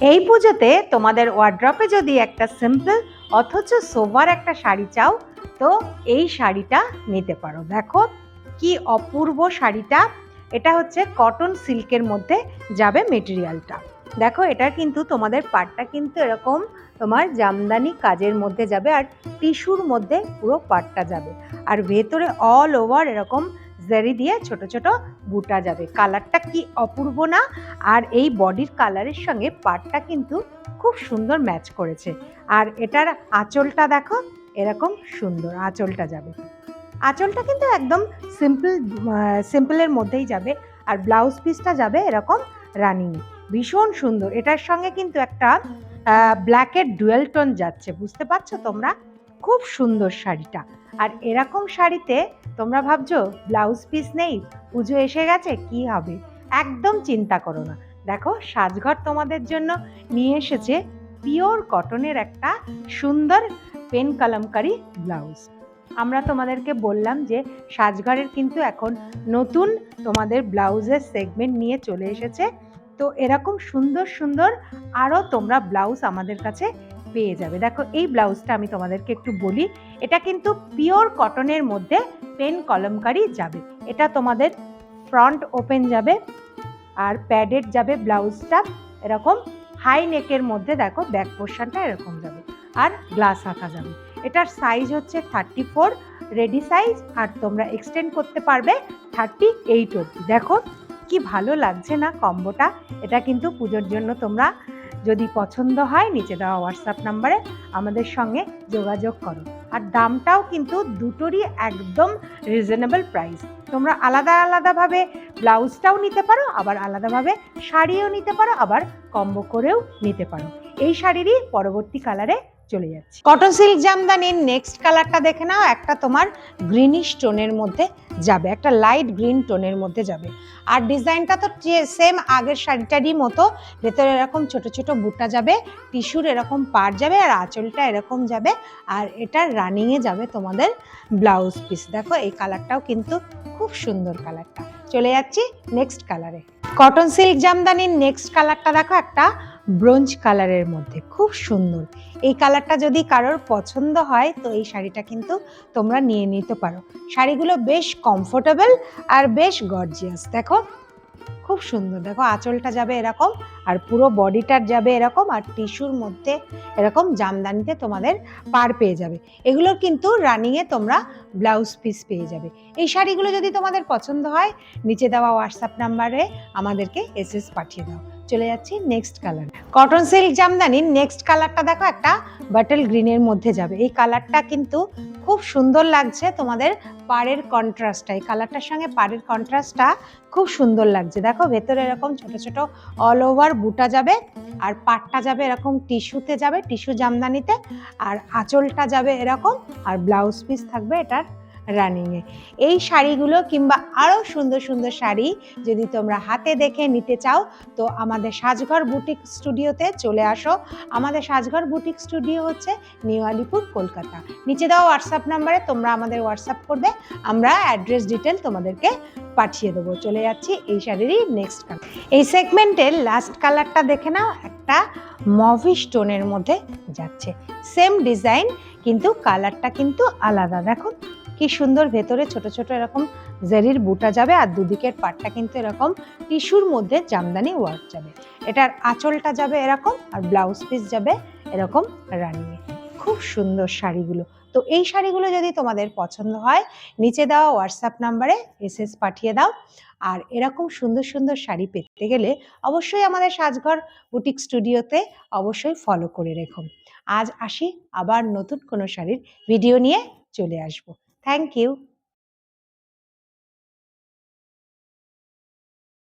এই পুজোতে তোমাদের ওয়ার্ড্রপে যদি একটা সিম্পল অথচ সোবার একটা শাড়ি চাও, তো এই শাড়িটা নিতে পারো। দেখো কি অপূর্ব শাড়িটা। এটা হচ্ছে কটন সিল্কের মধ্যে যাবে মেটেরিয়ালটা। দেখো এটা কিন্তু তোমাদের পাটটা কিন্তু এরকম তোমার জামদানি কাজের মধ্যে যাবে, আর টিস্যুর মধ্যে পুরো পাটটা যাবে, আর ভেতরে অল ওভার এরকম জারি দিয়ে ছোট ছোট বুটা যাবে। কালারটা কি অপূর্ব না? আর এই বডির কালারের সঙ্গে পাটটা কিন্তু খুব সুন্দর ম্যাচ করেছে। আর এটার আঁচলটা দেখো, এরকম সুন্দর আঁচলটা যাবে। আঁচলটা কিন্তু একদম সিম্পলের মধ্যেই যাবে। আর ব্লাউজ পিসটা যাবে এরকম রানিং, ভীষণ সুন্দর। এটার সঙ্গে কিন্তু একটা ব্ল্যাকের ডুয়েল টোন যাচ্ছে, বুঝতে পারছো তোমরা? খুব সুন্দর শাড়িটা। আর এরকম শাড়িতে তোমরা ভাবছো ব্লাউজ পিস নেই, পুজো এসে গেছে, কি হবে? একদম চিন্তা করো না। দেখো সাজঘর তোমাদের জন্য নিয়ে এসেছে পিওর কটনের একটা সুন্দর পেন কলমকারি ব্লাউজ। আমরা তোমাদেরকে বললাম যে সাজঘরের কিন্তু এখন নতুন তোমাদের ব্লাউজের সেগমেন্ট নিয়ে চলে এসেছে। তো এরকম সুন্দর সুন্দর আরও তোমরা ব্লাউজ আমাদের কাছে পেয়ে যাবে। দেখো এই ব্লাউজটা আমি তোমাদেরকে একটু বলি। এটা কিন্তু পিওর কটনের মধ্যে পেন কলমকারি যাবে। এটা তোমাদের ফ্রন্ট ওপেন যাবে, আর প্যাডেড যাবে ব্লাউজটা এরকম হাই নেকের মধ্যে। দেখো ব্যাক পোর্শনটা এরকম যাবে, আর গ্লাস হাতা যাবে। এটার সাইজ হচ্ছে 34 রেডি সাইজ, আর তোমরা এক্সটেন্ড করতে পারবে 38 অবধি। দেখো কি ভালো লাগছে না কম্বোটা? এটা কিন্তু পুজোর জন্য তোমরা যদি পছন্দ হয় নিচে দেওয়া হোয়াটসঅ্যাপ নাম্বারে আমাদের সঙ্গে যোগাযোগ করো। আর দামটাও কিন্তু দুটোরই একদম রিজনেবল প্রাইস। তোমরা আলাদা আলাদাভাবে ব্লাউজটাও নিতে পারো, আবার আলাদাভাবে শাড়িও নিতে পারো, আবার কম্বো করেও নিতে পারো। এই শাড়িরই পরবর্তী কালারে চলে যাচ্ছে। কটন সিল্ক জামদানির নেক্সট কালারটা দেখে নাও। একটা তোমার গ্রিনিশ টোনের মধ্যে যাবে, একটা লাইট গ্রিন টোনের মধ্যে যাবে। আর ডিজাইনটা তো সেম আগের শাড়িটারই মতো, ভেতরে এরকম ছোট ছোট বুটা যাবে, টিস্যুর এরকম পাড় যাবে, আর আঁচলটা এরকম যাবে। আর এটা রানিংয়ে যাবে তোমাদের ব্লাউজ পিস। দেখো এই কালারটাও কিন্তু খুব সুন্দর কালারটা। চলে যাচ্ছি নেক্সট কালারে। কটন সিল্ক জামদানির নেক্সট কালারটা দেখো, একটা ব্রোঞ্জ কালারের মধ্যে খুব সুন্দর। এই কালারটা যদি কারোর পছন্দ হয় তো এই শাড়িটা কিন্তু তোমরা নিয়ে নিতে পারো। শাড়িগুলো বেশ কমফোর্টেবল আর বেশ গর্জিয়াস। দেখো খুব সুন্দর। দেখো আঁচলটা যাবে এরকম, আর পুরো বডিটার যাবে এরকম, আর টিস্যুর মধ্যে এরকম জামদানিতে তোমাদের পার পেয়ে যাবে। এগুলোর কিন্তু রানিংয়ে তোমরা ব্লাউজ পিস পেয়ে যাবে। এই শাড়িগুলো যদি তোমাদের পছন্দ হয় নিচে দেওয়া হোয়াটসঅ্যাপ নাম্বারে আমাদেরকে এসএস পাঠিয়ে দাও। চলে যাচ্ছি নেক্সট কালার। কটন সিল্ক জামদানির নেক্সট কালারটা দেখো, একটা বাটল গ্রিনের মধ্যে যাবে। এই কালারটা কিন্তু খুব সুন্দর লাগছে। তোমাদের পাড়ের কন্ট্রাস্টটা, এই কালারটার সঙ্গে পাড়ের কন্ট্রাস্টটা খুব সুন্দর লাগছে। দেখো ভেতরে এরকম ছোট ছোট অল ওভার বুটা যাবে, আর পাটটা যাবে এরকম টিস্যুতে যাবে, টিস্যু জামদানিতে, আর আঁচলটা যাবে এরকম, আর ব্লাউজ পিস থাকবে এটার রানিংয়ে। এই শাড়িগুলো কিংবা আরও সুন্দর সুন্দর শাড়ি যদি তোমরা হাতে দেখে নিতে চাও তো আমাদের সাজঘর বুটিক স্টুডিওতে চলে আসো। আমাদের সাজঘর বুটিক স্টুডিও হচ্ছে নিউ আলিপুর, কলকাতা। নিচে দেওয়া হোয়াটসঅ্যাপ নাম্বারে তোমরা আমাদের হোয়াটসঅ্যাপ করবে, আমরা অ্যাড্রেস ডিটেল তোমাদেরকে পাঠিয়ে দেবো। চলে যাচ্ছি এই শাড়িরই নেক্সট কালার। এই সেগমেন্টের লাস্ট কালারটা দেখে নাও, একটা মভিশ টোনের মধ্যে যাচ্ছে। সেম ডিজাইন কিন্তু কালারটা কিন্তু আলাদা। দেখো কি সুন্দর, ভেতরে ছোট ছোট এরকম জারির বুটা যাবে, আর দুদিকের পাটটা কিন্তু এরকম টিস্যুর মধ্যে জামদানি ওয়ার্ক যাবে। এটার আঁচলটা যাবে এরকম, আর ব্লাউজ পিস যাবে এরকম রানিংয়ে। খুব সুন্দর শাড়িগুলো। তো এই শাড়িগুলো যদি তোমাদের পছন্দ হয় নিচে দেওয়া হোয়াটসঅ্যাপ নাম্বারে এসএস পাঠিয়ে দাও। আর এরকম সুন্দর সুন্দর শাড়ি পেতে গেলে অবশ্যই আমাদের সাজঘর বুটিক স্টুডিওতে অবশ্যই ফলো করে রেখো। আজ আসি, আবার নতুন কোনো শাড়ির ভিডিও নিয়ে চলে আসবো। Thank you.